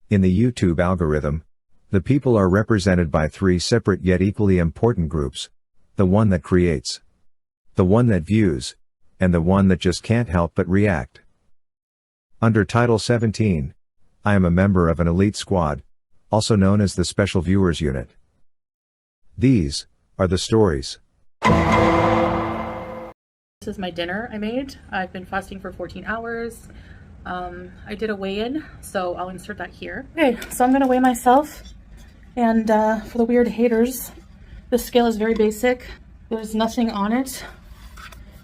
In the YouTube algorithm, the people are represented by three separate yet equally important groups: the one that creates, the one that views, and the one that just can't help but react. Under Title 17, I am a member of an elite squad, also known as the Special Viewers Unit. These are the stories. This is my dinner I made. I've been fasting for 14 hours. I did a weigh-in, so I'll insert that here. Okay, so I'm gonna weigh myself. And for the weird haters, the scale is very basic. There's nothing on it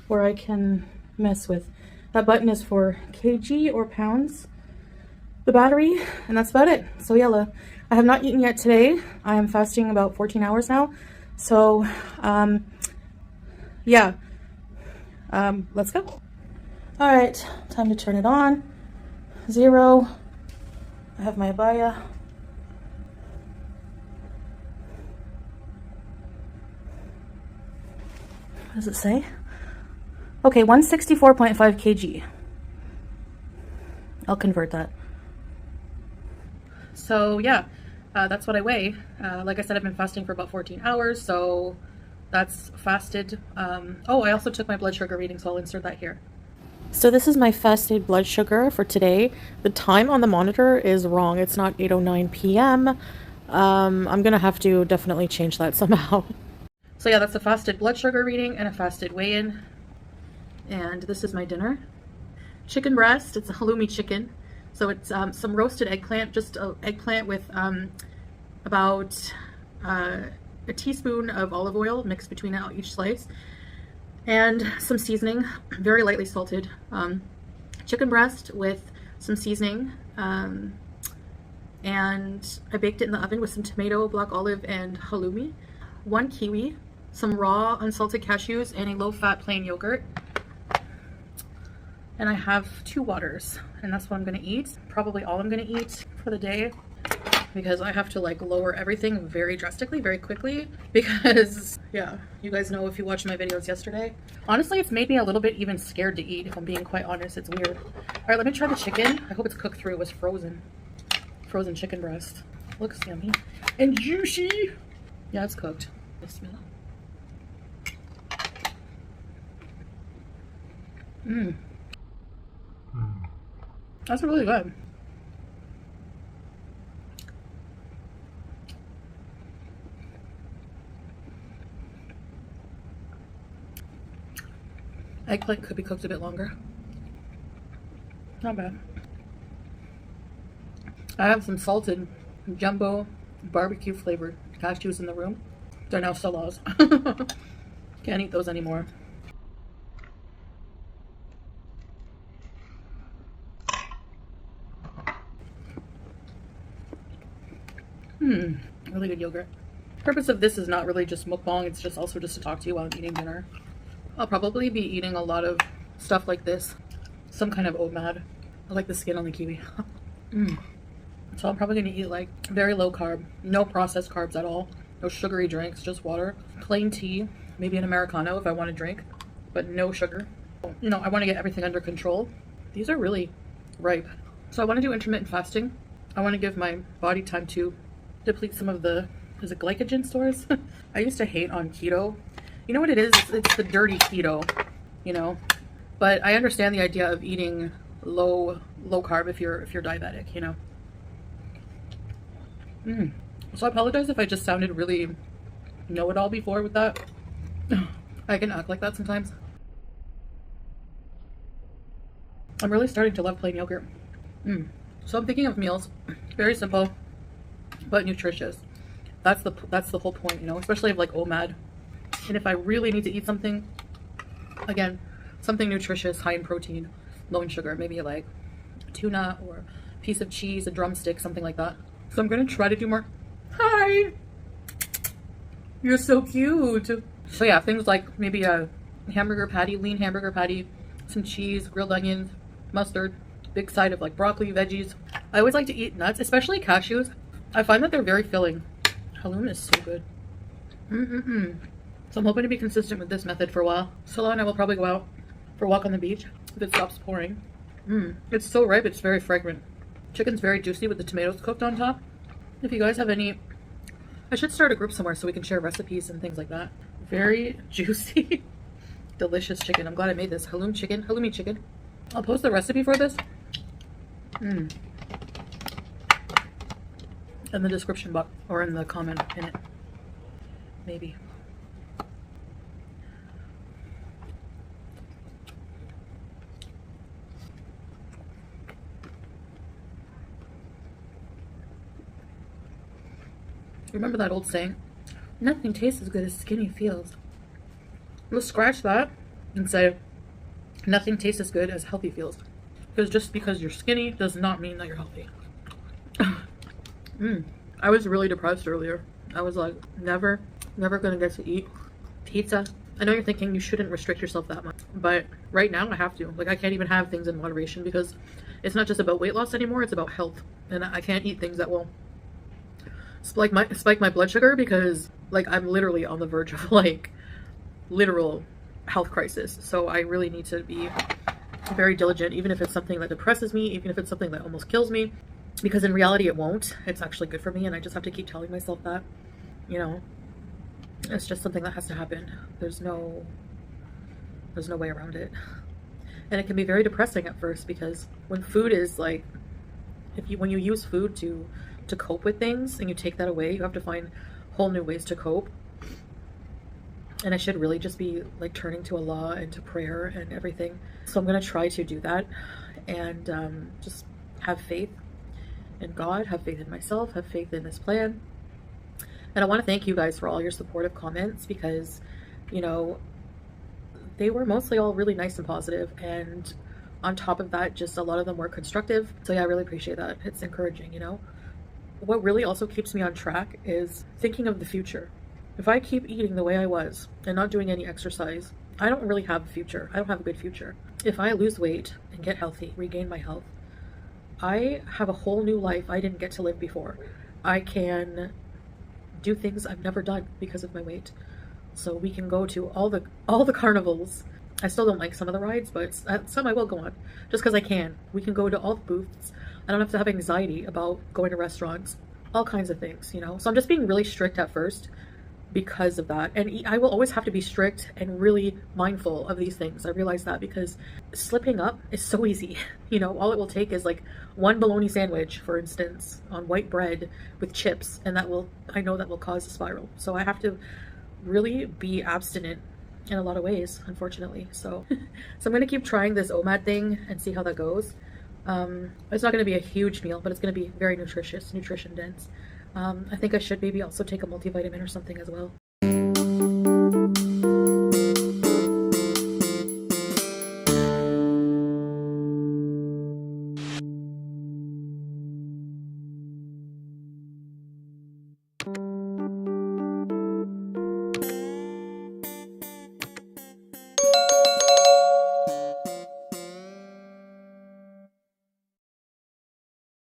where I can mess with. That button is for kg or pounds. The battery, and that's about it. So yeah, I have not eaten yet today. I am fasting about 14 hours now. So yeah, let's go. All right, time to turn it on. 0. I have my abaya. What does it say? Okay, 164.5 kg. I'll convert that. So yeah, that's what I weigh. Like I said, I've been fasting for about 14 hours, so that's fasted. Oh, I also took my blood sugar reading, so I'll insert that here. So this is my fasted blood sugar for today. The time on the monitor is wrong. It's not 8:09 p.m. I'm gonna have to definitely change that somehow. So yeah, that's a fasted blood sugar reading and a fasted weigh-in. And this is my dinner. Chicken breast. It's a halloumi chicken. So it's some roasted eggplant, just eggplant with about a teaspoon of olive oil mixed between each slice, and some seasoning, very lightly salted. Chicken breast with some seasoning, and I baked it in the oven with some tomato, black olive, and halloumi. 1 kiwi, some raw unsalted cashews, and a low-fat plain yogurt. And I have 2 waters, and that's what I'm gonna eat. Probably all I'm gonna eat for the day, because I have to like lower everything very drastically, very quickly, because yeah, you guys know if you watched my videos yesterday. Honestly, it's made me a little bit even scared to eat, if I'm being quite honest. It's weird. All right, let me try the chicken. I hope it's cooked through. It was frozen. Frozen chicken breast. Looks yummy and juicy. Yeah, it's cooked. Bismillah. That's really good. Eggplant could be cooked a bit longer. Not bad. I have some salted jumbo barbecue flavored cashews in the room. They're now salas. Can't eat those anymore. Really good yogurt. The purpose of this is not really just mukbang, it's just also just to talk to you while I'm eating dinner. I'll probably be eating a lot of stuff like this. Some kind of OMAD. I like the skin on the kiwi. So I'm probably going to eat like very low carb, no processed carbs at all, no sugary drinks, just water, plain tea, maybe an Americano if I want to drink, but no sugar. You know, I want to get everything under control. These are really ripe. So I want to do intermittent fasting. I want to give my body time to deplete some of the, is it glycogen stores? I used to hate on keto. You know what it is? It's the dirty keto, you know. But I understand the idea of eating low carb if you're diabetic, you know. So I apologize if I just sounded really know-it-all before with that. I can act like that sometimes. I'm really starting to love plain yogurt. So I'm thinking of meals, very simple, but nutritious. That's the whole point, you know, especially of like OMAD. And if I really need to eat something, again, something nutritious, high in protein, low in sugar, maybe like tuna or a piece of cheese, a drumstick, something like that. So I'm gonna try to do more. Hi! You're so cute. So yeah, things like maybe a hamburger patty, lean hamburger patty, some cheese, grilled onions, mustard, big side of like broccoli, veggies. I always like to eat nuts, especially cashews. I find that they're very filling. Halloumi is so good. So I'm hoping to be consistent with this method for a while. Solo and I will probably go out for a walk on the beach if it stops pouring. It's so ripe, it's very fragrant. Chicken's very juicy with the tomatoes cooked on top. If you guys have any, I should start a group somewhere so we can share recipes and things like that. Very juicy, delicious chicken. I'm glad I made this. Halloumi chicken. I'll post the recipe for this in the description box or in the comment in it. Maybe. Remember that old saying? Nothing tastes as good as skinny feels. Let's scratch that and say nothing tastes as good as healthy feels. Because just because you're skinny does not mean that you're healthy. I was really depressed earlier. I was like, never gonna get to eat pizza. I know you're thinking you shouldn't restrict yourself that much, but right now I have to. Like, I can't even have things in moderation because it's not just about weight loss anymore, it's about health. And I can't eat things that will spike my blood sugar because, like, I'm literally on the verge of, like, literal health crisis. So I really need to be very diligent, even if it's something that depresses me, even if it's something that almost kills me, because in reality it won't. It's actually good for me, and I just have to keep telling myself that, you know, it's just something that has to happen. There's no way around it. And it can be very depressing at first, because when food is like, when you use food to cope with things and you take that away, you have to find whole new ways to cope. And I should really just be like turning to Allah and to prayer and everything. So I'm going to try to do that and just have faith in God, have faith in myself, have faith in this plan. And I want to thank you guys for all your supportive comments, because, you know, they were mostly all really nice and positive, and on top of that, just a lot of them were constructive. So yeah, I really appreciate that. It's encouraging, you know. What really also keeps me on track is thinking of the future. If I keep eating the way I was and not doing any exercise, I don't really have a future. I don't have a good future. If I lose weight and get healthy, regain my health, I have a whole new life I didn't get to live before. I can do things I've never done because of my weight. So we can go to all the carnivals. I still don't like some of the rides, but some I will go on just because I can. We can go to all the booths. I don't have to have anxiety about going to restaurants, all kinds of things, you know. So I'm just being really strict at first because of that. And I will always have to be strict and really mindful of these things. I realize that because slipping up is so easy. You know, all it will take is like one bologna sandwich, for instance, on white bread with chips, and I know that will cause a spiral. So I have to really be abstinent in a lot of ways, unfortunately. So I'm going to keep trying this OMAD thing and see how that goes. It's not going to be a huge meal, but it's going to be very nutritious, nutrition dense. I think I should maybe also take a multivitamin or something as well.